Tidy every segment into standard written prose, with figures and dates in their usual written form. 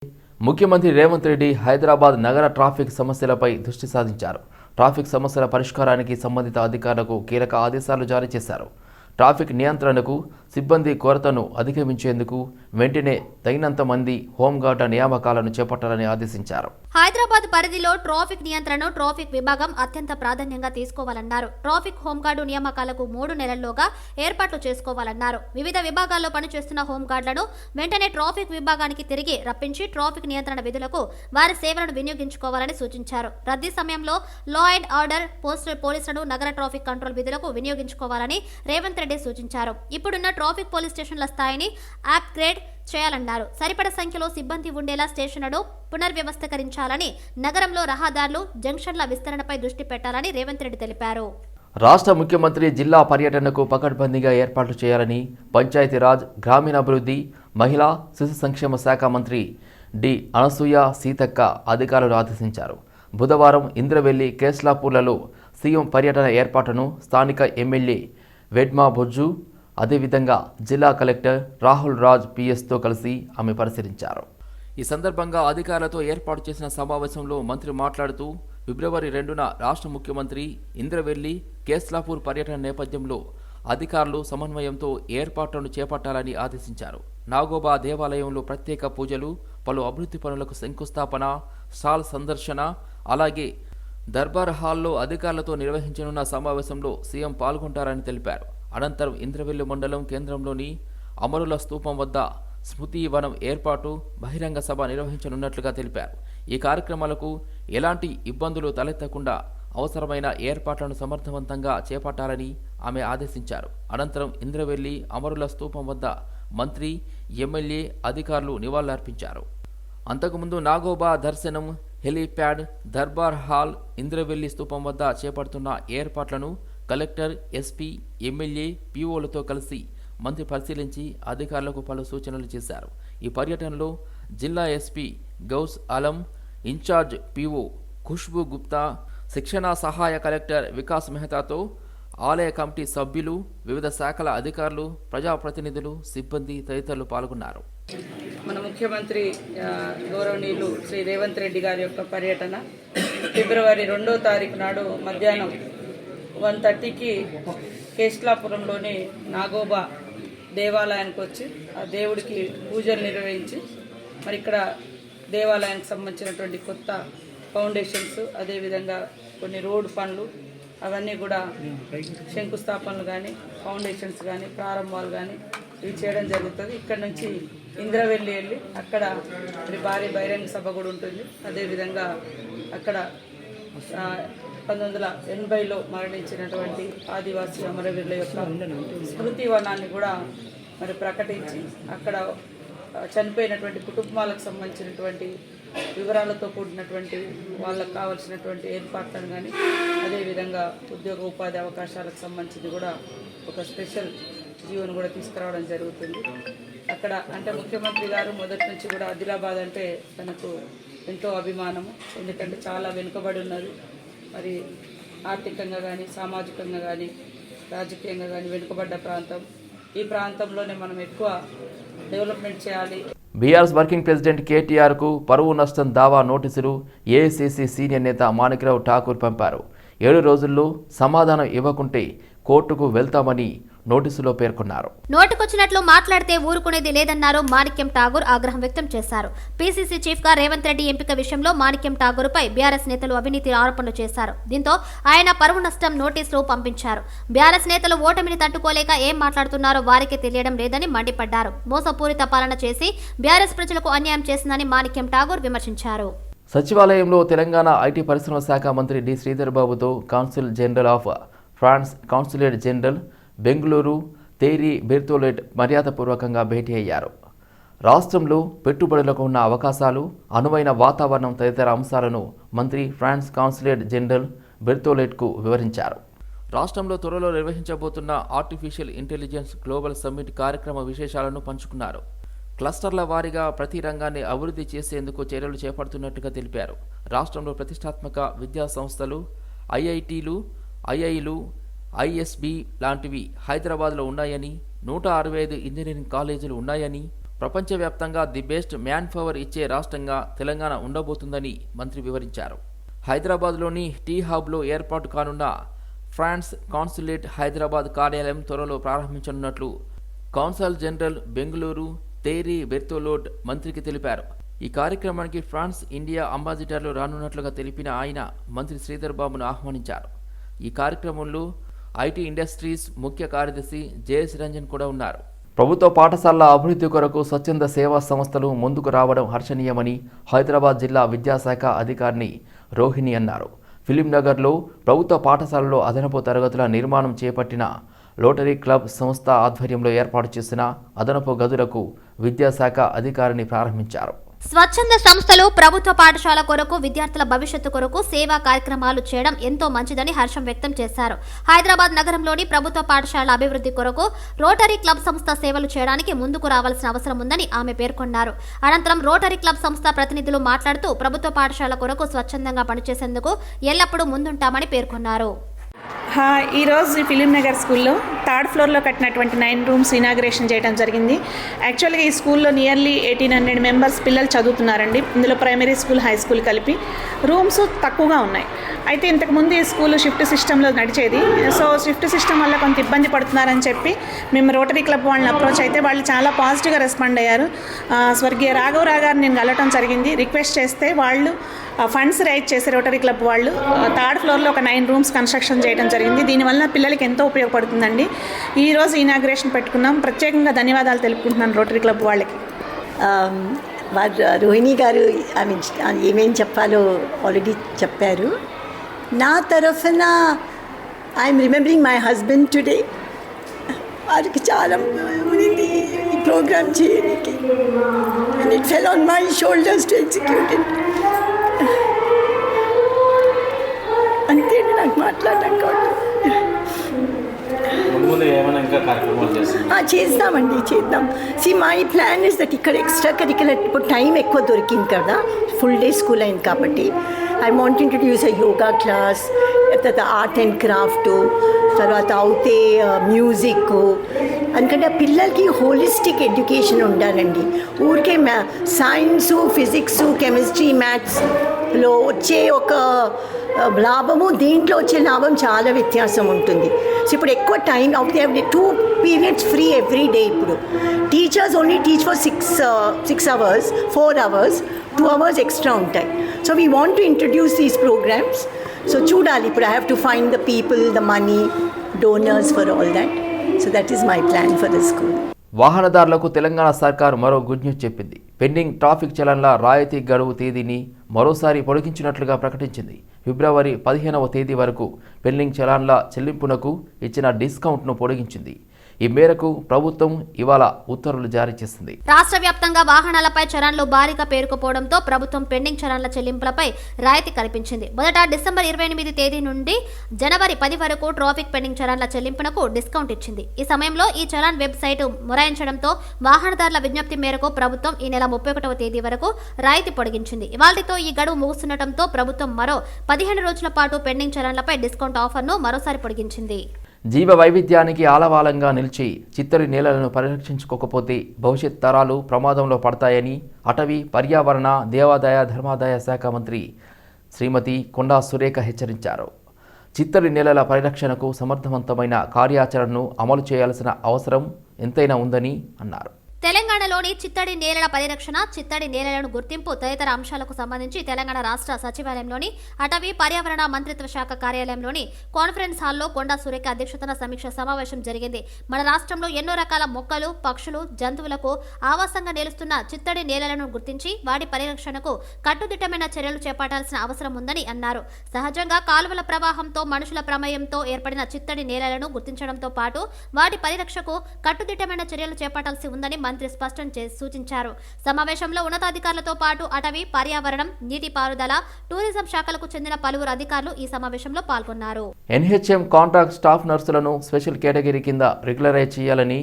ముఖ్యమంత్రి రేవంత్ రెడ్డి హైదరాబాద్ నగర ట్రాఫిక్ సమస్యలపై దృష్టి సారించారు. ట్రాఫిక్ సమస్యల పరిష్కారానికి సంబంధిత అధికారులకు కీలక ఆదేశాలు జారీ చేశారు. ట్రాఫిక్ నియంత్రణకు సిబ్బంది కొరతను అధిగమించేందుకు వెంటనే తగినంత మంది హోంగార్డు నియామకాలను చేపట్టాలని ఆదేశించారు. హైదరాబాద్ పరిధిలో ట్రాఫిక్ నియంత్రణ ట్రాఫిక్ విభాగం అత్యంత ప్రాధాన్యంగా తీసుకోవాలన్నారు. ట్రాఫిక్ హోంగార్డు నియామకాలకు 3 నెలల్లోగా ఏర్పాట్లు చేసుకోవాలన్నారు. వివిధ విభాగాల్లో పనిచేస్తున్న హోంగార్డులను వెంటనే ట్రాఫిక్ విభాగానికి తిరిగి రప్పించి ట్రాఫిక్ నియంత్రణ విధులకు వారి సేవలను వినియోగించుకోవాలని సూచించారు. రద్దీ సమయంలో లా అండ్ ఆర్డర్ పోలీసులను నగర ట్రాఫిక్ కంట్రోల్ విధులకు వినియోగించుకోవాలని రేవంత్ రెడ్డి సూచించారు. ఇప్పుడున్న ట్రాఫిక్ పోలీస్ స్టేషన్ల స్థాయిని అప్గ్రేడ్ చేయాలన్నారు. సరిపడ సంఖ్యలో సిబ్బంది ఉండేలా స్టేషన్లను పునర్వ్యవస్థీకరించాలని, నగరంలో రహదారులు జంక్షన్ల విస్తరణపై దృష్టి పెట్టాలని రేవంత్ రెడ్డి తెలిపారు. రాష్ట్ర ముఖ్యమంత్రి జిల్లా పర్యటనకు పకడ్బందీగా ఏర్పాట్లు చేయాలని పంచాయతీరాజ్, గ్రామీణాభివృద్ధి, మహిళా శిశు సంక్షేమ శాఖ మంత్రి డి అనసూయ సీతక్క అధికారులు ఆదేశించారు. బుధవారం ఇంద్రవెల్లి, కేస్లాపూర్లలో సీఎం పర్యటన ఏర్పాటును స్థానిక ఎమ్మెల్యే వెడ్మా బొజ్జు, అదేవిధంగా జిల్లా కలెక్టర్ రాహుల్ రాజ్ పిఎస్తో కలిసి ఆమె పరిశీలించారు. ఈ సందర్భంగా అధికారులతో ఏర్పాటు చేసిన సమావేశంలో మంత్రి మాట్లాడుతూ ఫిబ్రవరి 2న రాష్ట్ర ముఖ్యమంత్రి ఇంద్రవెల్లి, కేస్లాపూర్ పర్యటన నేపథ్యంలో అధికారులు సమన్వయంతో ఏర్పాట్లను చేపట్టాలని ఆదేశించారు. నాగోబా దేవాలయంలో ప్రత్యేక పూజలు, పలు అభివృద్ధి పనులకు శంకుస్థాపన, స్టాల్ సందర్శన, అలాగే దర్బార్ హాల్లో అధికారులతో నిర్వహించనున్న సమావేశంలో సీఎం పాల్గొంటారని తెలిపారు. అనంతరం ఇంద్రవెల్లి మండలం కేంద్రంలోని అమరుల స్తూపం వద్ద స్మృతి వనం ఏర్పాటు, బహిరంగ సభ నిర్వహించనున్నట్లుగా తెలిపారు. ఈ కార్యక్రమాలకు ఎలాంటి ఇబ్బందులు తలెత్తకుండా అవసరమైన ఏర్పాట్లను సమర్థవంతంగా చేపట్టాలని ఆమె ఆదేశించారు. అనంతరం ఇంద్రవెల్లి అమరుల స్తూపం వద్ద మంత్రి, ఎమ్మెల్యే, అధికారులు నివాళులర్పించారు. అంతకుముందు నాగోబా దర్శనం, హెలీప్యాడ్, దర్బార్ హాల్, ఇంద్రవెల్లి స్తూపం వద్ద చేపడుతున్న ఏర్పాట్లను కలెక్టర్, ఎస్పీ, ఎమ్మెల్యే, పీఓలతో కలిసి మంత్రి పరిశీలించి అధికారులకు పలు సూచనలు చేశారు. ఈ పర్యటనలో జిల్లా SP Gous Alam, in charge PO Khushboo Gupta, శిక్షణ సహాయ కలెక్టర్ వికాస్ మెహతాతో ఆలయ కమిటీ సభ్యులు, వివిధ శాఖల అధికారులు, ప్రజాప్రతినిధులు, సిబ్బంది తదితరులు పాల్గొన్నారు. మన ముఖ్యమంత్రి గౌరవనీయులు శ్రీ రేవంత్ రెడ్డి గారి యొక్క పర్యటన ఫిబ్రవరి 2వ తారీఖు నాడు మధ్యాహ్నం 1:30కి కేస్లాపురంలోని నాగోబా దేవాలయానికి వచ్చి ఆ దేవుడికి పూజలు నిర్వహించి మరి ఇక్కడ దేవాలయానికి సంబంధించినటువంటి కొత్త ఫౌండేషన్స్, అదేవిధంగా కొన్ని రోడ్ పనులు అవన్నీ కూడా శంకుస్థాపనలు కానీ, ఫౌండేషన్స్ కానీ, ప్రారంభాలు కానీ ఇవి చేయడం జరుగుతుంది. ఇక్కడ నుంచి ఇంద్రవెల్లి వెళ్ళి అక్కడ మరి భారీ బహిరంగ సభ కూడా ఉంటుంది. అదేవిధంగా అక్కడ 1980లో మరణించినటువంటి ఆదివాసీ అమరవీరుల యొక్క స్మృతి వనాన్ని కూడా మరి ప్రకటించి అక్కడ చనిపోయినటువంటి కుటుంబాలకు సంబంధించినటువంటి వివరాలతో కూడినటువంటి వాళ్ళకు కావాల్సినటువంటి ఏర్పాట్లను కానీ, అదేవిధంగా ఉద్యోగ ఉపాధి అవకాశాలకు సంబంధించి కూడా ఒక స్పెషల్ జీవోను కూడా తీసుకురావడం జరుగుతుంది. అక్కడ అంటే ముఖ్యమంత్రి గారు మొదటి నుంచి కూడా ఆదిలాబాద్ అంటే తనకు ఎంతో అభిమానము. ఎందుకంటే చాలా వెనుకబడి ఉన్నది, మరి ఆర్థికంగా కానీ, సామాజికంగా కానీ, రాజకీయంగా కానీ వెనుకబడ్డ ప్రాంతం. ఈ ప్రాంతంలోనే మనం ఎక్కువ డెవలప్మెంట్ చేయాలి. బీఆర్ఎస్ వర్కింగ్ ప్రెసిడెంట్ కేటీఆర్కు పరువు నష్టం దావా నోటీసులు ఏఐసీసీ సీనియర్ నేత మాణిక్రావు ఠాకూర్ పంపారు. 7 రోజుల్లో సమాధానం ఇవ్వకుంటే కోర్టుకు వెళ్తామని నోటీసులో పేర్కొన్నారు. నోటుకొచ్చినట్లు మాట్లాడితే ఊరుకునేది లేదన్నారు మాణిక్యం ఠాగూర్ ఆగ్రహం వ్యక్తం చేశారు. పీసీసీ చీఫ్ గా రేవంత్ రెడ్డి ఎంపిక విషయంలో మాణిక్యం ఠాగూర్పై బీఆర్ఎస్ నేతలు అవినీతి ఆరోపణలు చేశారు. దీంతో ఆయన పరువు నష్టం నోటీసులు పంపించారు. బీఆర్ఎస్ నేతలు ఓటమిని తట్టుకోలేక ఏం మాట్లాడుతున్నారో వారికే తెలియడం లేదని మండిపడ్డారు. మోసపూరిత పాలన చేసి బీఆర్ఎస్ ప్రజలకు అన్యాయం చేసిందని మాణిక్యం ఠాగూర్ విమర్శించారు. సచివాలయంలో తెలంగాణ ఐటీ పరిశ్రమల శాఖ మంత్రి డి శ్రీధర్ బాబుతో consul general of France consulate general Bengaluru Thierry Berthelot మర్యాదపూర్వకంగా భేటీ అయ్యారు. రాష్ట్రంలో పెట్టుబడులకు ఉన్న అవకాశాలు, అనువైన వాతావరణం తదితర అంశాలను మంత్రి ఫ్రాన్స్ కాన్సులేట్ జనరల్ బెర్తోలెట్కు వివరించారు. రాష్ట్రంలో త్వరలో నిర్వహించబోతున్న ఆర్టిఫిషియల్ ఇంటెలిజెన్స్ గ్లోబల్ సమ్మిట్ కార్యక్రమ విశేషాలను పంచుకున్నారు. క్లస్టర్ల వారీగా ప్రతి రంగాన్ని అభివృద్ధి చేసేందుకు చర్యలు చేపడుతున్నట్టుగా తెలిపారు. రాష్ట్రంలో ప్రతిష్టాత్మక విద్యా సంస్థలు, ఐఐటీలు, ఐఐలు, ఐఎస్బి లాంటివి హైదరాబాద్లో ఉన్నాయని, 165 ఇంజనీరింగ్ కాలేజీలు ఉన్నాయని, ప్రపంచవ్యాప్తంగా ది బెస్ట్ మ్యాన్ పవర్ ఇచ్చే రాష్ట్రంగా తెలంగాణ ఉండబోతుందని మంత్రి వివరించారు. హైదరాబాద్లోని టీ హబ్లో ఏర్పాటు కానున్న ఫ్రాన్స్ కాన్సులేట్ హైదరాబాద్ కార్యాలయం త్వరలో ప్రారంభించనున్నట్లు కాన్సల్ జనరల్ బెంగళూరు తేరీ బెర్తోలోట్ మంత్రికి తెలిపారు. ఈ కార్యక్రమానికి ఫ్రాన్స్ ఇండియా అంబాసిడర్లు రానున్నట్లుగా తెలిపిన ఆయన మంత్రి శ్రీధర్ బాబును ఆహ్వానించారు. ఈ కార్యక్రమంలో ఐటీ ఇండస్ట్రీస్ ముఖ్య కార్యదర్శి జేఎస్ రంజన్ కూడా ఉన్నారు. ప్రభుత్వ పాఠశాలల అభివృద్ధి కొరకు స్వచ్ఛంద సేవా సంస్థలు ముందుకు రావడం హర్షణీయమని హైదరాబాద్ జిల్లా విద్యాశాఖ అధికారిని రోహిణి అన్నారు. ఫిలింనగర్లో ప్రభుత్వ పాఠశాలలో అదనపు తరగతుల నిర్మాణం చేపట్టిన లోటరీ క్లబ్ సంస్థ ఆధ్వర్యంలో ఏర్పాటు చేసిన అదనపు గదులకు విద్యాశాఖ అధికారిని ప్రారంభించారు. స్వచ్ఛంద సంస్థలు ప్రభుత్వ పాఠశాల కొరకు విద్యార్థుల భవిష్యత్తు కొరకు సేవా కార్యక్రమాలు చేయడం ఎంతో మంచిదని హర్షం వ్యక్తం చేశారు. హైదరాబాద్ నగరంలోని ప్రభుత్వ పాఠశాల అభివృద్ధి కొరకు రోటరీ క్లబ్ సంస్థ సేవలు చేయడానికి ముందుకు రావాల్సిన అవసరం ఉందని ఆమె పేర్కొన్నారు. అనంతరం రోటరీ క్లబ్ సంస్థ ప్రతినిధులు మాట్లాడుతూ ప్రభుత్వ పాఠశాల కొరకు స్వచ్ఛందంగా పనిచేసేందుకు ఎల్లప్పుడూ ముందుంటామని పేర్కొన్నారు. ఈరోజు ఫిలింనగర్ స్కూల్లో 3rd ఫ్లోర్లో కట్టినటువంటి 9 రూమ్స్ ఇనాగ్రేషన్ చేయడం జరిగింది. యాక్చువల్గా ఈ స్కూల్లో నియర్లీ 1800 మెంబర్స్ పిల్లలు చదువుతున్నారండి. ఇందులో ప్రైమరీ స్కూల్, హై స్కూల్ కలిపి. రూమ్స్ తక్కువగా ఉన్నాయి. అయితే ఇంతకుముందు ఈ స్కూల్ షిఫ్ట్ సిస్టంలో నడిచేది. సో షిఫ్ట్ సిస్టమ్ వల్ల కొంత ఇబ్బంది పడుతున్నారని చెప్పి మేము రోటరీ క్లబ్ వాళ్ళని అప్రోచ్ అయితే వాళ్ళు చాలా పాజిటివ్గా రెస్పాండ్ అయ్యారు. స్వర్గీయ రాఘవరావు గారిని నేను కలవటం జరిగింది. రిక్వెస్ట్ చేస్తే వాళ్ళు ఫండ్స్ రైజ్ చేసే రోటరీ క్లబ్ వాళ్ళు 3rd ఫ్లోర్లో ఒక 9 రూమ్స్ కన్స్ట్రక్షన్ చేయడం జరిగింది. దీనివల్ల పిల్లలకి ఎంతో ఉపయోగపడుతుందండి. ఈరోజు ఇనాగ్రేషన్ పెట్టుకున్నాం. ప్రత్యేకంగా ధన్యవాదాలు తెలుపుకుంటున్నాను రోటరీ క్లబ్ వాళ్ళకి. రోహిణి గారు ఏమేం చెప్పాలో ఆల్రెడీ చెప్పారు. నా తరఫున I'm remembering my husband today. వారికి చాలా ఉంది ఈ ప్రోగ్రామ్ చేయడానికి. And it fell on my shoulders to execute it. అంతే, నాకు మాట్లాడడం కాదు. చేద్దామండి, చేద్దాం. మై ప్లాన్ ఇస్ దట్ ఇక్కడ ఎక్స్ట్రా కరిక్యులర్ ఇప్పుడు టైం ఎక్కువ దొరికింది కదా, ఫుల్ డే స్కూల్ అయింది కాబట్టి I want introduce a yoga class, తర్వాత ఆర్ట్ అండ్ క్రాఫ్ట్, తర్వాత అవుతే మ్యూజిక్. ఎందుకంటే పిల్లలకి హోలిస్టిక్ ఎడ్యుకేషన్ ఉండాలండి. ఊరికే సైన్సు, ఫిజిక్స్, కెమిస్ట్రీ, మ్యాథ్స్లో వచ్చే ఒక లాభము, దీంట్లో వచ్చే లాభం చాలా వ్యత్యాసం ఉంటుంది. సో ఇప్పుడు ఎక్కువ టైం అవుతే 2 periods ఫ్రీ ఎవ్రీ డే. ఇప్పుడు teachers only teach for 6 hours, 4 hours, 2 hours extra ఉంటాయి. So we want to introduce these programmes. So చూడాలి, ఇప్పుడు I have to find the people, the money, donors for all that. So that is my plan for the school. వాహనదారులకు తెలంగాణ సర్కార్ మరో good news చెప్పింది. Pending traffic చలన్ల రాయితీ గడువు తేదీని మరోసారి పొడిగించినట్లుగా ప్రకటించింది. ఫిబ్రవరి 15వ తేదీ వరకు పెండింగ్ చలాన్ల చెల్లింపునకు ఇచ్చిన డిస్కౌంట్ను పొడిగించింది. ఈ మేరకు ప్రభుత్వం ఇవాళ ఉత్తర్వులు జారీ చేసింది. రాష్ట్ర వ్యాప్తంగా వాహనాలపై చలాన్లు భారీగా పేరుకుపోవడంతో ప్రభుత్వం పెండింగ్ చలాన్ల చెల్లింపులపై రాయితీ కల్పించింది. మొదట డిసెంబర్ 28 తేదీ నుండి జనవరి 10 వరకు ట్రాఫిక్ పెండింగ్ చలాన్ల చెల్లింపునకు డిస్కౌంట్ ఇచ్చింది. ఈ సమయంలో ఈ చలాన్ వెబ్సైట్ మొరాయించడంతో వాహనదారుల విజ్ఞప్తి మేరకు ప్రభుత్వం ఈ నెల 31వ తేదీ వరకు రాయితీ పొడిగించింది. ఇవాళ్టితో ఈ గడువు ముగుస్తుండటంతో ప్రభుత్వం మరో 15 రోజుల పాటు పెండింగ్ చలాన్లపై డిస్కౌంట్ ఆఫర్ను మరోసారి పొడిగించింది. జీవ వైవిధ్యానికి ఆలవాలంగా నిలిచి చిత్తడి నేలలను పరిరక్షించుకోకపోతే భవిష్యత్ తరాలు ప్రమాదంలో పడతాయని అటవీ, పర్యావరణ, దేవాదాయ ధర్మాదాయ శాఖ మంత్రి శ్రీమతి కొండా సురేఖ హెచ్చరించారు. చిత్తడి నేలల పరిరక్షణకు సమర్థవంతమైన కార్యాచరణను అమలు చేయాల్సిన అవసరం ఎంతైనా ఉందని అన్నారు. తెలంగాణలోని చిత్తడి నేలల పరిరక్షణ, చిత్తడి నేలలను గుర్తింపు తదితర అంశాలకు సంబంధించి తెలంగాణ రాష్ట్ర సచివాలయంలోని అటవీ పర్యావరణ మంత్రిత్వ శాఖ కార్యాలయంలోని కాన్ఫరెన్స్ హాల్లో కొండా సురేఖ అధ్యక్షతన సమీక్ష సమావేశం జరిగింది. మన రాష్ట్రంలో ఎన్నో రకాల మొక్కలు, పక్షులు, జంతువులకు ఆవాసంగా నిలుస్తున్న చిత్తడి నేలలను గుర్తించి వాటి పరిరక్షణకు కట్టుదిట్టమైన చర్యలు చేపట్టాల్సిన అవసరం ఉందని అన్నారు. సహజంగా కాలువల ప్రవాహంతో, మనుషుల ప్రమేయంతో ఏర్పడిన చిత్తడి నేలలను గుర్తించడంతో పాటు వాటి పరిరక్షకు కట్టుదిట్టమైన చర్యలు చేపట్టాల్సి ఉందని మంత్రి స్పష్టం చేసి సూచించారు. సమావేశంలో ఉన్నతాధికారులతో పాటు అటవీ, పర్యావరణం, నీటిపారుదల, టూరిజం శాఖలకు చెందిన పలువురు అధికారులు ఈ సమావేశంలో పాల్గొన్నారు. ఎన్హెచ్ఎం కాంట్రాక్ట్ స్టాఫ్ నర్సులను స్పెషల్ కేటగిరీ కింద రెగ్యులరైజ్ చేయాలని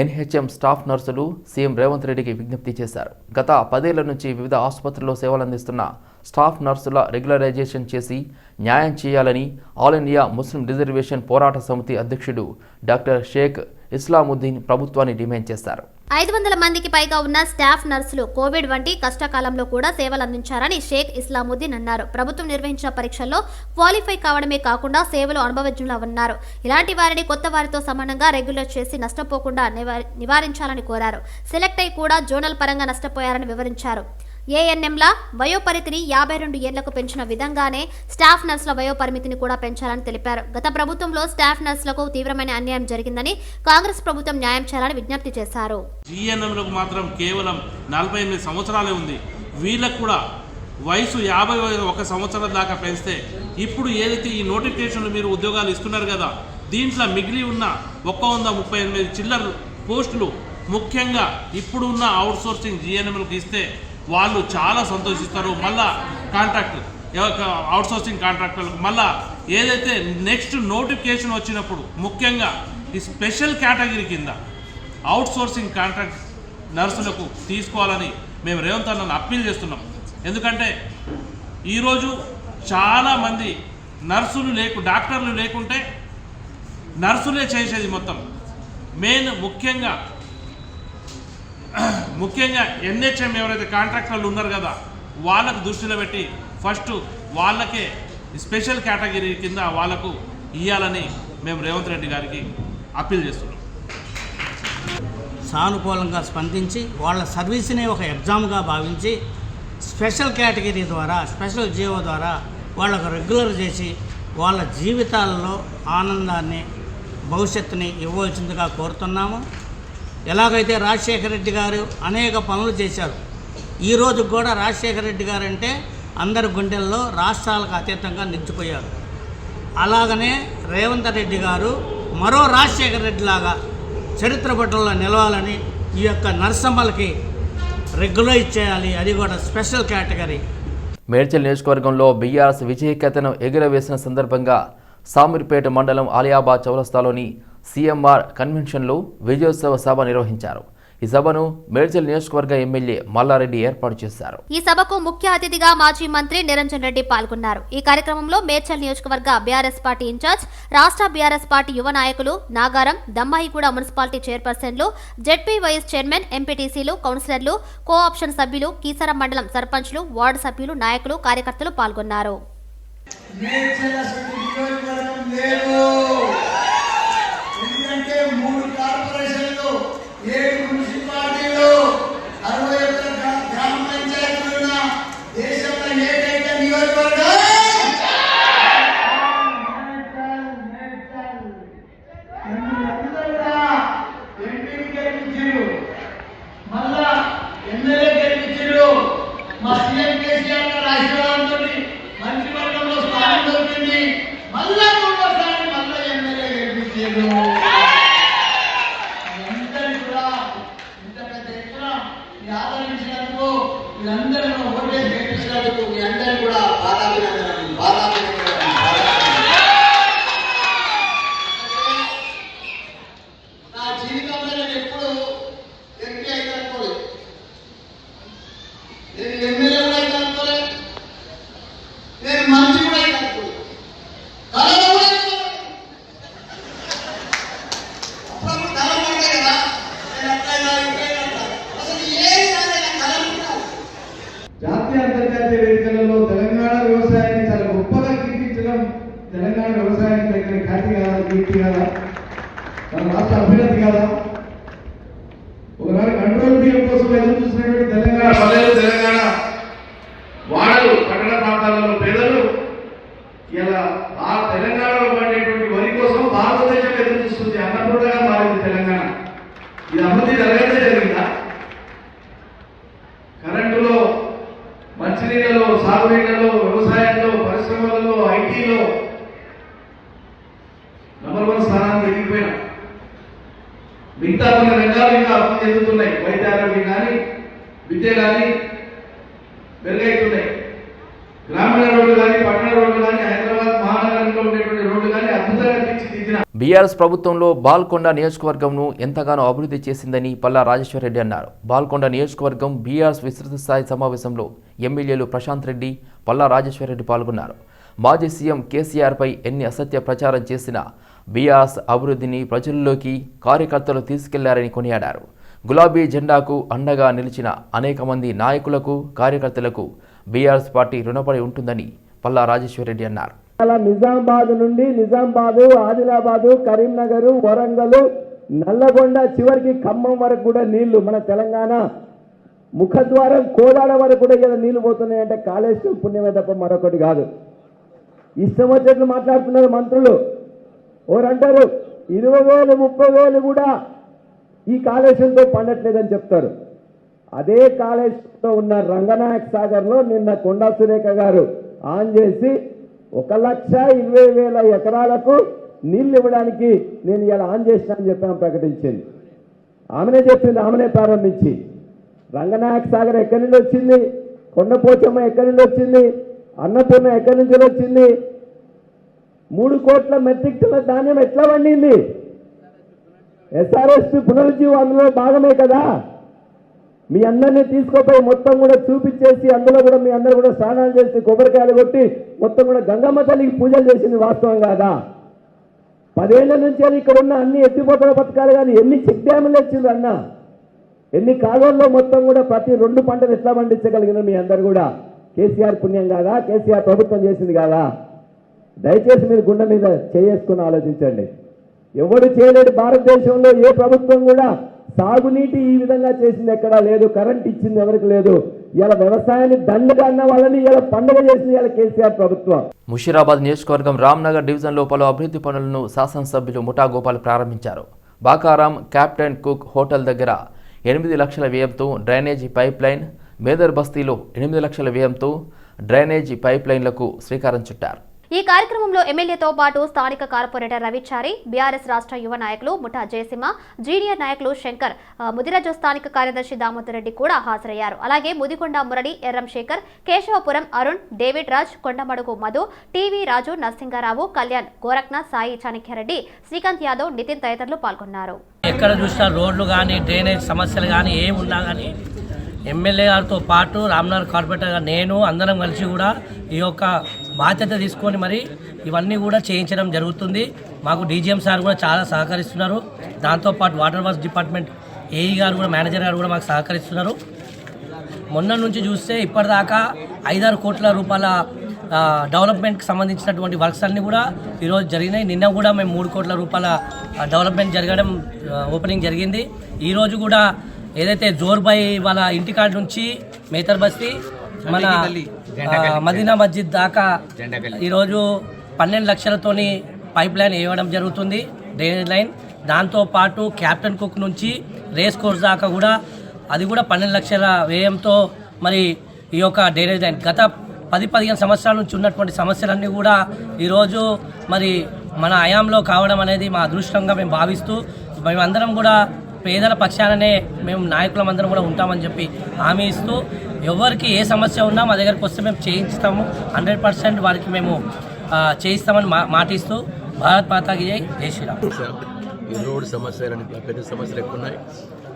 ఎన్హెచ్ఎం స్టాఫ్ నర్సులు సీఎం రేవంత్ రెడ్డికి విజ్ఞప్తి చేశారు. గత 10 ఏళ్ల నుంచి వివిధ ఆసుపత్రుల్లో సేవలందిస్తున్న స్టాఫ్ నర్సుల రెగ్యులరైజేషన్ చేసి న్యాయం చేయాలని ఆల్ ఇండియా ముస్లిం రిజర్వేషన్ పోరాట సమితి అధ్యక్షుడు డాక్టర్ షేక్ ఇస్లాముద్దీన్ ప్రభుత్వాన్ని డిమాండ్ చేశారు. 500 మందికి పైగా ఉన్న స్టాఫ్ నర్సులు కోవిడ్ వంటి కష్టకాలంలో కూడా సేవలు అందించారని షేక్ ఇస్లాముద్దీన్ అన్నారు. ప్రభుత్వం నిర్వహించిన పరీక్షల్లో క్వాలిఫై కావడమే కాకుండా సేవలు అనుభవజ్ఞులన్నారు. ఇలాంటి వారిని కొత్త వారితో సమానంగా రెగ్యులర్ చేసి నష్టపోకుండా నివారించాలని కోరారు. సెలెక్ట్ అయి కూడా జోనల్ పరంగా నష్టపోయారని వివరించారు. ఏఎన్ఎంల వయోపరిధిని 52 ఏళ్లకు పెంచిన విధంగానే స్టాఫ్ నర్సుల వయోపరిమితిని కూడా పెంచాలని తెలిపారు. గత ప్రభుత్వంలో స్టాఫ్ నర్సులకు తీవ్రమైన అన్యాయం జరిగిందని కాంగ్రెస్ ప్రభుత్వం న్యాయం చేయాలని విజ్ఞప్తి చేశారు. జీఎన్ఎంలకు మాత్రం కేవలం 48 సంవత్సరాలే ఉంది. వీళ్ళకు కూడా వయసు 51 సంవత్సరాల దాకా పెంచితే ఇప్పుడు ఏదైతే ఈ నోటిఫికేషన్లు మీరు ఉద్యోగాలు ఇస్తున్నారు కదా, దీంట్లో మిగిలి ఉన్న 138 చిల్లర పోస్టులు ముఖ్యంగా ఇప్పుడు ఉన్న అవుట్ సోర్సింగ్ జీఎన్ఎంలకు ఇస్తే వాళ్ళు చాలా సంతోషిస్తారు. మళ్ళా కాంట్రాక్ట్ అవుట్ సోర్సింగ్ కాంట్రాక్టర్లకు మళ్ళా ఏదైతే నెక్స్ట్ నోటిఫికేషన్ వచ్చినప్పుడు ముఖ్యంగా ఈ స్పెషల్ కేటగిరీ కింద అవుట్ సోర్సింగ్ కాంట్రాక్ట్ నర్సులకు తీసుకోవాలని మేము రేవంత్ అన్నను అప్పీల్ చేస్తున్నాం. ఎందుకంటే ఈరోజు చాలామంది డాక్టర్లు లేకుంటే నర్సులే చేసేది మొత్తం. మెయిన్ ముఖ్యంగా ఎన్హెచ్ఎం ఎవరైతే కాంట్రాక్టర్లు ఉన్నారు కదా, వాళ్ళకు దృష్టిలో పెట్టి ఫస్ట్ వాళ్ళకే స్పెషల్ కేటగిరీ కింద వాళ్ళకు ఇవ్వాలని మేము రేవంత్ రెడ్డి గారికి అప్పీల్ చేస్తున్నాం. సానుకూలంగా స్పందించి వాళ్ళ సర్వీస్ని ఒక ఎగ్జామ్గా భావించి స్పెషల్ కేటగిరీ ద్వారా, స్పెషల్ జీవో ద్వారా వాళ్ళకు రెగ్యులర్ చేసి వాళ్ళ జీవితాలలో ఆనందాన్ని, భవిష్యత్తుని ఇవ్వవలసిందిగా కోరుతున్నాము. ఎలాగైతే రాజశేఖర రెడ్డి గారు అనేక పనులు చేశారు, ఈరోజు కూడా రాజశేఖర రెడ్డి గారు అంటే అందరి గుండెల్లో రాష్ట్రాలకు అతీతంగా నిలిచిపోయారు. అలాగనే రేవంత్ రెడ్డి గారు మరో రాజశేఖర రెడ్డి లాగా చరిత్ర పట్టణంలో నిలవాలని ఈ యొక్క నర్సమ్మలకి రెగ్యులైజ్ చేయాలి, అది కూడా స్పెషల్ కేటగిరీ. మేడ్చల్ నియోజకవర్గంలో బీఆర్ఎస్ విజయకేతనం ఎగురవేసిన సందర్భంగా సామీర్పేట మండలం ఆలియాబాద్ చౌరస్తాలోని సీఎంఆర్ కన్వెన్షన్లో విజయోత్సవ సభ నిర్వహించారు. ఈ సభను మేడ్చల్ నియోజకవర్గ ఎమ్మెల్యే మల్లారెడ్డి ఏర్పాటు చేశారు. ఈ సభకు ముఖ్య అతిథిగా మాజీ మంత్రి నిరంజన్ రెడ్డి పాల్గొన్నారు. ఈ కార్యక్రమంలో మేడ్చల్ నియోజకవర్గ బీఆర్ఎస్ పార్టీ ఇన్ఛార్జ్, రాష్ట్ర బీఆర్ఎస్ పార్టీ యువ నాయకులు నాగారం, దమ్మాయిగూడ మున్సిపాలిటీ చైర్పర్సన్లు, జెడ్పీ వైస్ చైర్మన్, ఎంపీటీసీలు, కౌన్సిలర్లు, కోఆప్షన్ సభ్యులు, కీసరం మండలం సర్పంచ్లు, వార్డు సభ్యులు, నాయకులు, కార్యకర్తలు పాల్గొన్నారు. ఎందుకంటే 3 కార్పొరేషన్లు, 7 మున్సిపాలిటీలు, 61 గ్రామ పంచాయతీలున్న దేశంలో ఏకైక నియోజకవర్గం ఎంపీ గెలిపించారు, మళ్ళా ఎమ్మెల్యే గెలిపించారు. మా సీఎం కేసీఆర్ గారు ఆశీర్వాదంతో మంత్రివర్గంలో స్థానం దొరికింది. మళ్ళా ఎమ్మెల్యే గెలిపించారు. అందరినీ కూడా ఇంత పెద్ద ఎత్తున ఆదరించినందుకు, వీళ్ళందరూ ఓటేసి గెలిపించినందుకు మీ అందరినీ కూడా నా జీవితంలో నేను ఎప్పుడు ఎంపీ అయితే అనుకోలేదు, నేను ఎమ్మెల్యే కూడా అయితే అనుకోలేదు, నేను మంత్రి కూడా అయితే అనుకోలేదు, జాతీయ అంతర్జాతీయ వేదికలలో తెలంగాణ వ్యవసాయాన్ని చాలా గొప్పగా కీర్తించడం తెలంగాణ వ్యవసాయానికి దగ్గర ఖ్యాతి కాదా, కీర్తి కాదా, మన రాష్ట్ర అభ్యున్నతి కాదా? ఒకనాడు కంట్రోల్ బియ్యం కోసం ఎదురు చూసినటువంటి తెలంగాణ పల్లెలు, తెలంగాణ వాడలు, పట్టణ ప్రాంతాలలో పేదలు ఇలా ఆ తెలంగాణలో పడేటువంటి వరి కోసం భారతదేశం ఎదురు చూస్తుంది. అన్నపూర్ణగా మారింది తెలంగాణ. ఇది అభివృద్ధి జరగదే జరిగిందా? కరెంటులో, మంచినీళ్ళలో, సాగునీళ్ళలో, వ్యవసాయంలో, పరిశ్రమలలో, ఐటీలో నంబర్ 1 స్థానానికి ఎదిగిపోయినా. మిగతా కొన్ని రంగాలు ఇంకా అభివృద్ధి చెందుతున్నాయి. వైద్యారోగ్యం కానీ, విద్య కానీ మెరుగైతున్నాయి. గ్రామీణ రోడ్లు కానీ, పట్టణ రోడ్లు కానీ, హైదరాబాద్ మహానగరంలో ఉండేటువంటి రోడ్లు కానీ అద్భుతంగా తీర్చిదిద్దిన బీఆర్ఎస్ ప్రభుత్వంలో బాల్కొండ నియోజకవర్గంను ఎంతగానో అభివృద్ధి చేసిందని పల్లా రాజేశ్వరరెడ్డి అన్నారు. బాల్కొండ నియోజకవర్గం బీఆర్ఎస్ విస్తృత స్థాయి సమావేశంలో ఎమ్మెల్యేలు ప్రశాంత్ రెడ్డి, పల్లా రాజేశ్వరరెడ్డి పాల్గొన్నారు. మాజీ సీఎం కేసీఆర్పై ఎన్ని అసత్య ప్రచారం చేసినా బీఆర్ఎస్ అభివృద్ధిని ప్రజల్లోకి కార్యకర్తలు తీసుకెళ్లారని కొనియాడారు. గులాబీ జెండాకు అండగా నిలిచిన అనేక మంది నాయకులకు కార్యకర్తలకు బీఆర్ఎస్ పార్టీ రుణపడి ఉంటుందని పల్లా రాజేశ్వరరెడ్డి అన్నారు. నిజామాబాద్ నుండి నిజామాబాదు, ఆదిలాబాదు, కరీంనగర్, వరంగల్, నల్లగొండ చివరికి ఖమ్మం వరకు కూడా నీళ్లు మన తెలంగాణ ముఖద్వారం కోదాడ వరకు కూడా ఇలా నీళ్లు పోతున్నాయంటే కాళేశ్వరం పుణ్యమే తప్ప మరొకటి కాదు. ఇష్టం వచ్చినట్లు మాట్లాడుతున్నారు మంత్రులు. ఎవరంటారు 20,000 30,000 కూడా ఈ కాళేశ్వరంతో పండట్లేదని చెప్తారు. అదే కాళేశ్వరంతో ఉన్న రంగనాయక సాగర్లో నిన్న కొండా సురేఖ గారు ఆన్ చేసి 1,20,000 ఎకరాలకు నీళ్లు ఇవ్వడానికి నేను ఇలా ఆన్ చేసినానని చెప్పి ఆమె ప్రకటించింది. ఆమెనే చెప్పింది, ఆమెనే ప్రారంభించి. రంగనాయక సాగర్ ఎక్కడి నుండి వచ్చింది, కొండపోచమ్మ ఎక్కడి నుండి వచ్చింది, అన్నపూర్ణ ఎక్కడి నుంచి వచ్చింది, 3 కోట్ల మెట్రిక్ టన్నుల ధాన్యం ఎట్లా వండింది? ఎస్ఆర్ఎస్పి పునరుజ్జీవం అందులో భాగమే కదా. మీ అందరినీ తీసుకుపోయి మొత్తం కూడా చూపించేసి అందులో కూడా మీ అందరూ కూడా స్నానాలు చేసి కొబ్బరికాయలు కొట్టి మొత్తం కూడా గంగమ్మ తల్లికి పూజలు చేసింది వాస్తవం కాదా? 10 ఏళ్ల నుంచి ఇక్కడ ఉన్న అన్ని ఎత్తిపోతల పథకాలు కానీ ఎన్ని చెక్ డ్యాములు వచ్చిండ్రు అన్న, ఎన్ని కాలువల్లో మొత్తం కూడా ప్రతి 2 పంటలు ఎట్లా పండించగలిగిన మీ అందరు కూడా కేసీఆర్ పుణ్యం కాదా? కేసీఆర్ ప్రభుత్వం చేసింది కాదా? దయచేసి మీరు గుండె మీద చేసుకుని ఆలోచించండి. ఎవరు చేయలేడు భారతదేశంలో ఏ ప్రభుత్వం కూడా సాగునీటి ఈ విధంగా చేసింది ఎక్కడా లేదు. కరెంట్ ఇచ్చింది ఎవరికి లేదు. ఇలా వ్యవసాయాన్ని దండగా అన్న వాళ్ళని ఇలా పండుగ చేసింది ఇలా కేసీఆర్ ప్రభుత్వం. ముషీరాబాద్ నియోజకవర్గం రామ్నగర్ డివిజన్లో పలు అభివృద్ధి పనులను శాసనసభ్యులు ముఠా గోపాల్ ప్రారంభించారు. బాకారాం క్యాప్టెన్ కుక్ హోటల్ దగ్గర 8 లక్షల వ్యయంతో డ్రైనేజీ పైప్ లైన్, మేదర్ బస్తీలో 8 లక్షల వ్యయంతో డ్రైనేజీ పైప్ లైన్లకు శ్రీకారం చుట్టారు. ఈ కార్యక్రమంలో ఎమ్మెల్యేతో పాటు స్థానిక కార్పొరేటర్ రవిచారి, బీఆర్ఎస్ రాష్ట్ర యువ నాయకులు ముఠా జయసింహ, జూనియర్ నాయకులు శంకర్, ముదిరాజు స్థానిక కార్యదర్శి దామోదర్ రెడ్డి కూడా హాజరయ్యారు. అలాగే ముదికొండ మురళి, ఎర్రం శేఖర్, కేశవపురం అరుణ్, డేవిడ్ రాజ్, కొండమడుగు మధు, టీవీ రాజు, నరసింగారావు, కళ్యాణ్, గోరఖ్నాథ్, సాయి చాణక్యారెడ్డి, శ్రీకాంత్ యాదవ్, నితిన్ తదితరులు పాల్గొన్నారు. ఎక్కడ చూసినా రోడ్లు కానీ డ్రైనేజ్ సమస్యలు కానీ ఏమున్నా కానీ ఎమ్మెల్యే గారితో పాటు రామ్నగర్ కార్పొరేటర్ గారు నేను అందరం కలిసి కూడా ఈ యొక్క బాధ్యత తీసుకొని మరి ఇవన్నీ కూడా చేయించడం జరుగుతుంది. మాకు డీజీఎం సార్ కూడా చాలా సహకరిస్తున్నారు. దాంతోపాటు వాటర్ వర్క్స్ డిపార్ట్మెంట్ ఏఈ గారు కూడా, మేనేజర్ గారు కూడా మాకు సహకరిస్తున్నారు. మొన్న నుంచి చూస్తే ఇప్పటిదాకా 5-6 కోట్ల రూపాయల డెవలప్మెంట్కి సంబంధించినటువంటి వర్క్స్ అన్నీ కూడా ఈరోజు జరిగినాయి. నిన్న కూడా మేము 3 కోట్ల రూపాయల డెవలప్మెంట్ జరగడం ఓపెనింగ్ జరిగింది. ఈరోజు కూడా ఏదైతే జోర్బాయ్ వాళ్ళ ఇంటికాడ నుంచి మేతర్ బస్తీ మన మదీనా మస్జిద్ దాకా ఈరోజు 12 లక్షలతోని పైప్ లైన్ వేయడం జరుగుతుంది, డ్రైనేజ్ లైన్. దాంతోపాటు క్యాప్టెన్ కుక్ నుంచి రేస్ కోర్స్ దాకా కూడా అది కూడా 12 లక్షల వ్యయంతో మరి ఈ యొక్క డ్రైనేజ్ లైన్ గత 10-15 సంవత్సరాల నుంచి ఉన్నటువంటి సమస్యలన్నీ కూడా ఈరోజు మరి మన హయాంలో కావడం అనేది మా అదృష్టంగా మేము భావిస్తూ మేమందరం కూడా పేదల పక్షాననే మేము నాయకులమందరం కూడా ఉంటామని చెప్పి హామీ ఇస్తూ ఎవరికి ఏ సమస్య ఉన్నా మా దగ్గరకు వస్తే మేము చేయిస్తాము, 100% వారికి మేము చేయిస్తామని మాటిస్తూ భారత్ మాతాకి జై, జై శ్రీరామ్. ఈ రోడ్ సమస్యలు పెద్ద సమస్యలు ఎక్కువ ఉన్నాయి.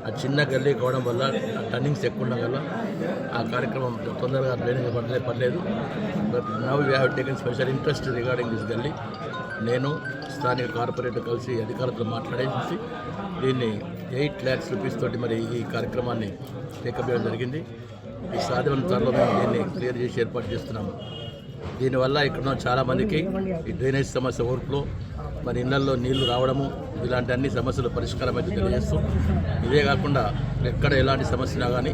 ఆ చిన్న గల్లీ కావడం వల్ల టర్నింగ్స్ ఎక్కువ ఉండడం వల్ల ఆ కార్యక్రమం తొందరగా డ్రైనేజ్ పడలేదు. But now we have taken special interest regarding this గల్లీ. నేను స్థానిక కార్పొరేటర్ కలిసి అధికారులతో మాట్లాడేసి దీన్ని 8 lakhs రూపీస్ తోటి మరి ఈ కార్యక్రమాన్ని టేకప్ చేయడం జరిగింది. ఈ సాధ్యమైన త్వరలో మేము దీన్ని క్లియర్ చేసి ఏర్పాటు చేస్తున్నాము. దీనివల్ల ఇక్కడ చాలామందికి ఈ డ్రైనేజ్ సమస్య ఓవర్ఫ్లో, మరి ఇళ్లలో నీళ్లు రావడము, ఇలాంటి అన్ని సమస్యలు పరిష్కారం అయితే తెలియజేస్తూ, ఇదే కాకుండా ఎక్కడ ఎలాంటి సమస్యలు కానీ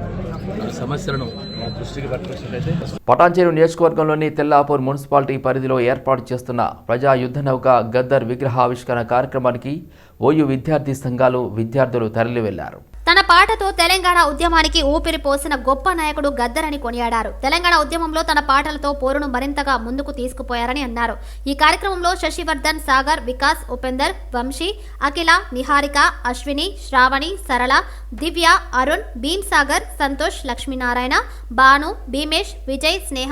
ఆ సమస్యలను మా దృష్టికి పట్టుకొచ్చినట్లయితే పటాన్చెరు నియోజకవర్గంలోని తెల్లాపూర్ మున్సిపాలిటీ పరిధిలో ఏర్పాటు చేస్తున్న ప్రజా యుద్ధ నౌక గద్దర్ విగ్రహావిష్కరణ కార్యక్రమానికి ఓయూ విద్యార్థి సంఘాలు, విద్యార్థులు తరలి వెళ్లారు. తన పాటతో తెలంగాణ ఉద్యమానికి ఊపిరి పోసిన గొప్ప నాయకుడు గద్దర్ అని కొనియాడారు. తెలంగాణ ఉద్యమంలో తన పాటలతో పోరును మరింతగా ముందుకు తీసుకుపోయారని అన్నారు. ఈ కార్యక్రమంలో శశివర్ధన్, సాగర్, వికాస్, ఉపేందర్, వంశీ, అఖిల, నిహారిక, అశ్విని, శ్రావణి, సరళ, దివ్య, అరుణ్, భీమ్ సాగర్, సంతోష్, లక్ష్మీనారాయణ, భాను, భీమేష్, విజయ్, స్నేహ,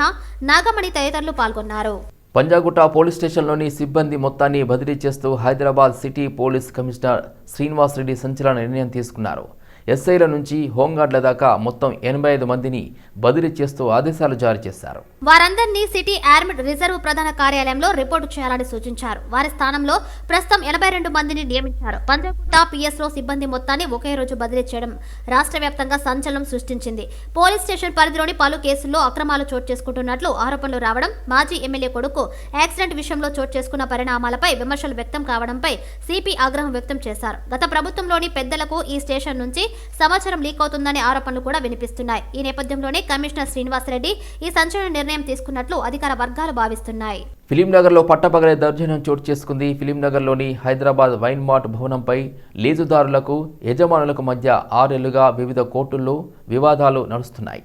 నాగమణి తదితరులు పాల్గొన్నారు. పంజాగుట్ట పోలీస్ స్టేషన్లోని సిబ్బంది మొత్తాన్ని బదిలీ చేస్తూ Hyderabad city police commissioner Srinivas Reddy సంచలన నిర్ణయం తీసుకున్నారు. ఎస్ఐల నుంచి హోంగార్డుల దాకా మొత్తం 85 మందిని బదిలీ చేస్తూ ఆదేశాలు జారీ చేశారు. వారందరినీ సిటీ ఆర్మ్డ్ రిజర్వ్ ప్రధాన కార్యాలయంలో రిపోర్టు చేయాలని సూచించారు. వారి స్థానంలో ప్రస్తుతం 82 మందిని నియమించారు. పంజాగుట్ట పిఎస్ఓ సిబ్బంది మొత్తాన్ని ఒకే రోజు బదిలీ చేయడం రాష్ట్ర వ్యాప్తంగా సంచలనం సృష్టించింది. పోలీస్ స్టేషన్ పరిధిలోని పలు కేసుల్లో అక్రమాలు చోటు చేసుకుంటున్నట్లు ఆరోపణలు రావడం, మాజీ ఎమ్మెల్యే కొడుకు యాక్సిడెంట్ విషయంలో చోటు చేసుకున్న పరిణామాలపై విమర్శలు వ్యక్తం కావడంపై సిపి ఆగ్రహం వ్యక్తం చేశారు. గత ప్రభుత్వంలోని పెద్దలకు ఈ స్టేషన్ నుంచి సమాచారం లీక్ అవుతుందనే ఆరోపణలు కూడా వినిపిస్తున్నాయి. ఈ నేపథ్యంలోనే కమిషనర్ శ్రీనివాసరెడ్డి ఈ సంచలన నిర్ణయం తీసుకున్నట్లు అధికార వర్గాలు భావిస్తున్నాయి. ఫిలింనగర్లో పట్టపగలే దౌర్జన్యం చోటు చేసుకుంది. ఫిలింనగర్లోని హైదరాబాద్ వైన్ మార్ట్ భవనంపై లీజుదారులకు యజమానులకు మధ్య 6 ఏళ్లుగా వివిధ కోర్టుల్లో వివాదాలు నడుస్తున్నాయి.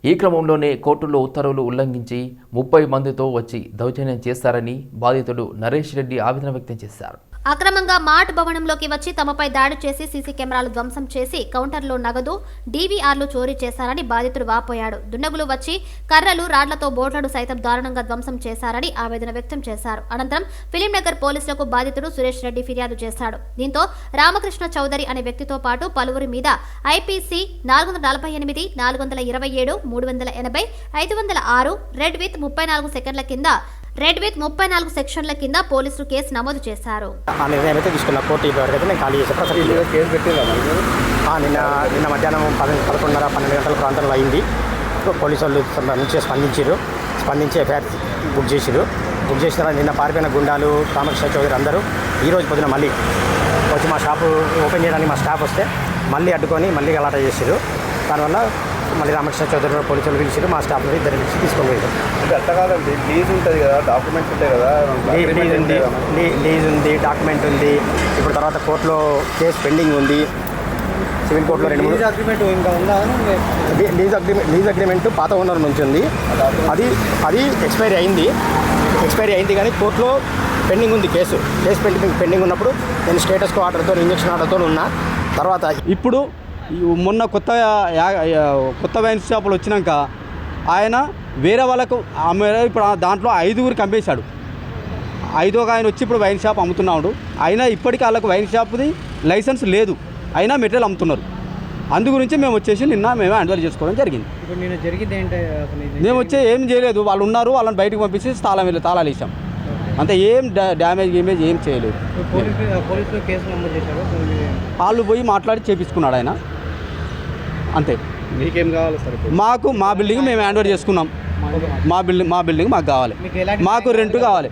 ఈ క్రమంలోనే కోర్టుల్లో ఉత్తర్వులు ఉల్లంఘించి 30 మందితో వచ్చి దౌర్జన్యం చేశారని బాధితుడు నరేష్ రెడ్డి ఆవేదన వ్యక్తం చేశారు. అక్రమంగా మార్ట్ భవనంలోకి వచ్చి తమపై దాడి చేసి సీసీ కెమెరాలు ధ్వంసం చేసి కౌంటర్లో నగదు, డీవీఆర్లు చోరీ చేశారని బాధితుడు వాపోయాడు. దుండగులు వచ్చి కర్రలు, రాడ్లతో బోట్లను సైతం దారుణంగా ధ్వంసం చేశారని ఆవేదన వ్యక్తం చేశారు. అనంతరం ఫిలింనగర్ పోలీసులకు బాధితుడు సురేష్ రెడ్డి ఫిర్యాదు చేశాడు. దీంతో రామకృష్ణ చౌదరి అనే వ్యక్తితో పాటు పలువురి మీద ఐపీసీ 448, 427, 380, 506 రెడ్ విత్ 34 సెక్షన్ల కింద పోలీసులు కేసు నమోదు చేశారు. నిన్న మధ్యాహ్నం 11:30-12 గంటల ప్రాంతంలో అయింది. పోలీసు వాళ్ళు నుంచి స్పందించి ఎఫ్ఐఆర్ బుక్ చేసిన నిన్న పారిపోయిన గుండాలు రామకృష్ణ చౌదరి అందరూ ఈరోజు పొద్దున మళ్ళీ వచ్చి మా షాపు ఓపెన్ చేయడానికి మా స్టాఫ్ వస్తే మళ్ళీ అడ్డుకొని మళ్ళీ గలాట చేసారు. దానివల్ల మళ్ళీ రామకృష్ణ చౌదరి పోలీసులు పిలిచారు. మా స్టాఫ్ నుండి ఇద్దరు పిలిచి తీసుకొని పోయారు. అట్లా కాదండి, లీజ్ ఉంటుంది కదా, డాక్యుమెంట్స్ ఉంటాయి కదా, లీజ్ ఉంది, డాక్యుమెంట్ ఉంది. ఇప్పుడు తర్వాత కోర్టులో కేసు పెండింగ్ ఉంది. సివిల్ కోర్టులో 2-3 అగ్రిమెంట్ ఇంకా ఉందా? లీజ్ అగ్రిమెంట్ పాత ఓనర్ నుంచి ఉంది. అది ఎక్స్పైరీ అయింది కానీ కోర్టులో పెండింగ్ ఉంది. కేసు పెండింగ్ ఉన్నప్పుడు నేను స్టేటస్ ఆర్డర్తో, ఇంజక్షన్ ఆర్డర్తో ఉన్నా. తర్వాత ఇప్పుడు మొన్న కొత్త వైన్ షాపులు వచ్చినాక ఆయన వేరే వాళ్ళకు ఇప్పుడు దాంట్లో 5గురికి అమ్మేశాడు. 5వ ఆయన వచ్చి ఇప్పుడు వైన్ షాప్ అమ్ముతున్నాడు. అయినా ఇప్పటికీ వాళ్ళకు వైన్ షాప్ది లైసెన్స్ లేదు, అయినా మెటీరియల్ అమ్ముతున్నారు. అందు గురించి మేము వచ్చేసి మేమే హ్యాండ్ఓవర్ చేసుకోవడం జరిగింది. ఇప్పుడు నేను జరిగింది ఏంటంటే మేము వచ్చే ఏం చేయలేదు, వాళ్ళు ఉన్నారు, వాళ్ళని బయటకు పంపించి తాళాలు వేసాం అంతే. ఏం డ్యామేజ్ ఏం చేయలేదు. పోలీసులు కేసు నమోదు చేశారు. వాళ్ళు పోయి మాట్లాడి చేపించుకున్నాడు ఆయన అంతే. మీకేం కావాలి సార్? మాకు మా బిల్డింగ్ మేము హ్యాండ్ ఓవర్ చేసుకున్నాం. మా బిల్డింగ్ మాకు కావాలి. మాకు రెంట్ కావాలి.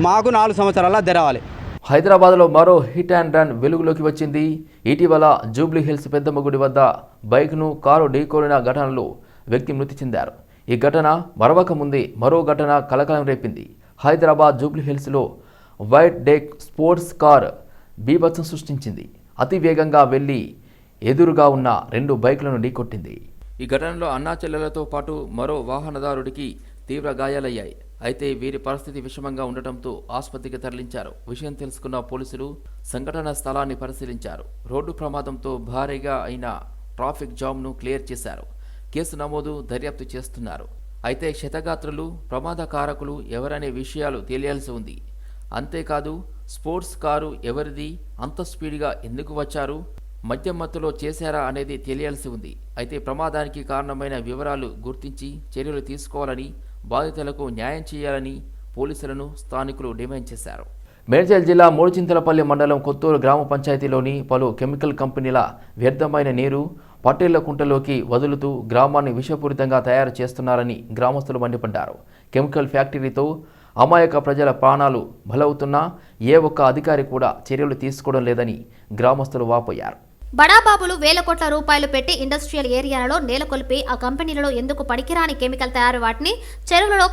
మాకు 4 సంవత్సరాల తెరవాలి. హైదరాబాద్లో మరో హిట్ అండ్ రన్ వెలుగులోకి వచ్చింది. ఇటీవల జూబ్లీ హిల్స్ పెద్దమ్మ గుడి వద్ద బైక్ను కారు ఢీకొనిన ఘటనలో వ్యక్తి మృతి చెందారు. ఈ ఘటన మరవక ముందే మరో ఘటన కలకలం రేపింది. హైదరాబాద్ జూబ్లీ హిల్స్లో వైట్ డెక్ స్పోర్ట్స్ కార్ బీభత్సం సృష్టించింది. అతి వేగంగా వెళ్లి ఎదురుగా ఉన్న 2 బైకులను ఢీకొట్టింది. ఈ ఘటనలో అన్నా చెల్లెలతో పాటు మరో వాహనదారుడికి తీవ్ర గాయాలయ్యాయి. అయితే వీరి పరిస్థితి విషమంగా ఉండటంతో ఆసుపత్రికి తరలించారు. విషయం తెలుసుకున్న పోలీసులు సంఘటనా స్థలాన్ని పరిశీలించారు. రోడ్డు ప్రమాదంతో భారీగా అయిన ట్రాఫిక్ జామ్ను క్లియర్ చేశారు. కేసు నమోదు, దర్యాప్తు చేస్తున్నారు. అయితే క్షతగాత్రులు, ప్రమాదకారకులు ఎవరనే విషయాలు తెలియాల్సి ఉంది. అంతేకాదు స్పోర్ట్స్ కారు ఎవరిది, అంత స్పీడ్గా ఎందుకు వచ్చారు, మద్యం మత్తులో చేశారా అనేది తెలియాల్సి ఉంది. అయితే ప్రమాదానికి కారణమైన వివరాలు గుర్తించి చర్యలు తీసుకోవాలని, బాధితులకు న్యాయం చేయాలని పోలీసులను స్థానికులు డిమాండ్ చేశారు. మేడ్చల్ జిల్లా మూడుచింతలపల్లి మండలం కొత్తూరు గ్రామ పంచాయతీలోని పలు కెమికల్ కంపెనీల వ్యర్థమైన నీరు పట్టేళ్ల కుంటలోకి వదులుతూ గ్రామాన్ని విషపూరితంగా తయారు చేస్తున్నారని గ్రామస్తులు మండిపడ్డారు. కెమికల్ ఫ్యాక్టరీతో అమాయక ప్రజల ప్రాణాలు బలవుతున్నా ఏ ఒక్క అధికారి కూడా చర్యలు తీసుకోవడం లేదని గ్రామస్తులు వాపోయారు. బడాబాబులు వేల కోట్ల రూపాయలు పెట్టి ఇండస్ట్రియల్ ఏరియాలలో నేలకొల్పి ఆ కంపెనీలలో ఎందుకు పనికిరాని కెమికల్ తయారు వాటిని చెరువులలో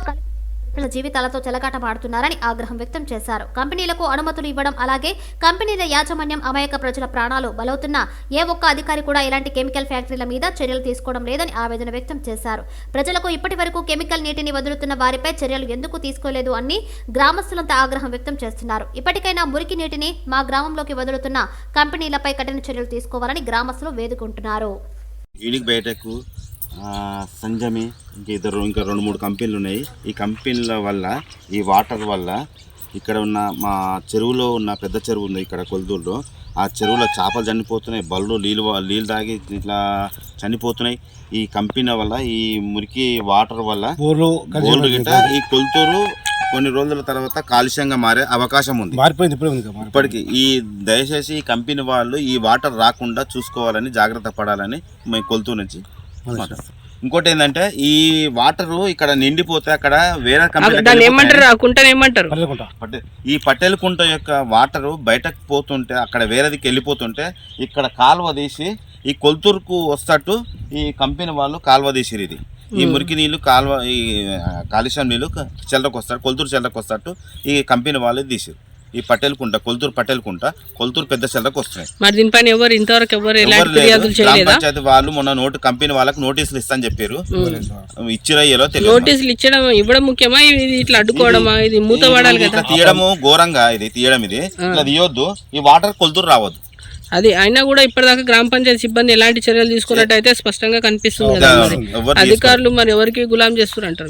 జీవితాలతో చెలగాటమాడుతున్నారని ఆగ్రహం వ్యక్తం చేశారు. కంపెనీలకు అనుమతులు ఇవ్వడం, అలాగే కంపెనీల యాజమాన్యం అమాయక ప్రజల ప్రాణాలు బలవుతున్నా ఏ ఒక్క అధికారి కూడా ఇలాంటి కెమికల్ ఫ్యాక్టరీల మీద చర్యలు తీసుకోవడం లేదని ఆవేదన వ్యక్తం చేశారు. ప్రజలకు ఇప్పటి వరకు కెమికల్ నీటిని వదులుతున్న వారిపై చర్యలు ఎందుకు తీసుకోలేదు అని గ్రామస్తులంతా ఆగ్రహం వ్యక్తం చేస్తున్నారు. ఇప్పటికైనా మురికి నీటిని మా గ్రామంలోకి వదులుతున్న కంపెనీలపై కఠిన చర్యలు తీసుకోవాలని గ్రామస్తులు వేడుకుంటున్నారు. సంజమి ఇంకా 2-3 కంపెనీలు ఉన్నాయి. ఈ కంపెనీల వల్ల, ఈ వాటర్ వల్ల ఇక్కడ ఉన్న మా చెరువులో ఉన్న పెద్ద చెరువు ఉంది ఇక్కడ కొల్దూరులో, ఆ చెరువులో చేపలు చనిపోతున్నాయి, బళ్ళు నీళ్ళు తాగి ఇట్లా చనిపోతున్నాయి. ఈ కంపెనీ వల్ల, ఈ మురికి వాటర్ వల్ల బోర్లు గిట్ట ఈ కొల్తూరు కొన్ని రోజుల తర్వాత కాలుష్యంగా మారే అవకాశం ఉంది. ఇప్పటికి ఈ దయచేసి ఈ కంపెనీ వాళ్ళు ఈ వాటర్ రాకుండా చూసుకోవాలని, జాగ్రత్త పడాలని మేము కొల్తూరు నుంచి మాట్లాడతాం. ఇంకోటి ఏంటంటే ఈ వాటర్ ఇక్కడ నిండిపోతే అక్కడ వేరే కంపెనీ ఈ పటేల్ కుంట యొక్క వాటర్ బయటకు పోతుంటే, అక్కడ వేరేదికి వెళ్ళిపోతుంటే ఇక్కడ కాలువ తీసి ఈ కొల్తూరుకు వస్తట్టు ఈ కంపెనీ వాళ్ళు కాలువ తీసిరు. ఇది ఈ మురికి నీళ్ళు కాలువ, ఈ కాలుష్యం నీళ్ళు చెల్లకు వస్తాడు, కొల్తూరు చెల్లకు వస్తట్టు ఈ కంపెనీ వాళ్ళు తీసిరు. ఈ పటేల్ కుంట, కొల్తూరు పటేల్ కుంట, కొల్తూరు పెద్ద చెల్లకు వస్తున్నాయి. మరి దీనిపైన ఎవరు ఇంతవరకు గ్రామ పంచాయతీ వాళ్ళు మొన్న కంపెనీ వాళ్ళకి నోటీసులు ఇస్తాను చెప్పారు. ఇచ్చిరయ్యలో తెలియదు. నోటీసులు ఇవ్వడం ముఖ్యమా, ఇది ఇట్లా అడ్డుకోవడమా? ఇది మూత పడాలి కదా. తీయడము ఘోరంగా, ఇది తీయడం, ఇది ఇట్లా తీయొద్దు. ఈ వాటర్ కొల్తూరు రావద్దు. అది అయినా కూడా ఇప్పటిదాకా గ్రామ పంచాయతీ సిబ్బంది ఎలాంటి చర్యలు తీసుకున్నట్టు అయితే స్పష్టంగా కనిపిస్తుంది కదా. అధికారులు మరి ఎవరికి గులాం చేస్తారు అంటారు?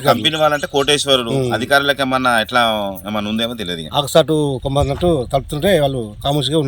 కంపెనీ వాళ్ళంటే కోటేశ్వరుడు, అధికారులకు ఏమన్నా ఎట్లా ఏమన్నా ఉందేమో తెలియదు. ఆకుసాటు తలుపుతుంటే వాళ్ళు కాముసిగా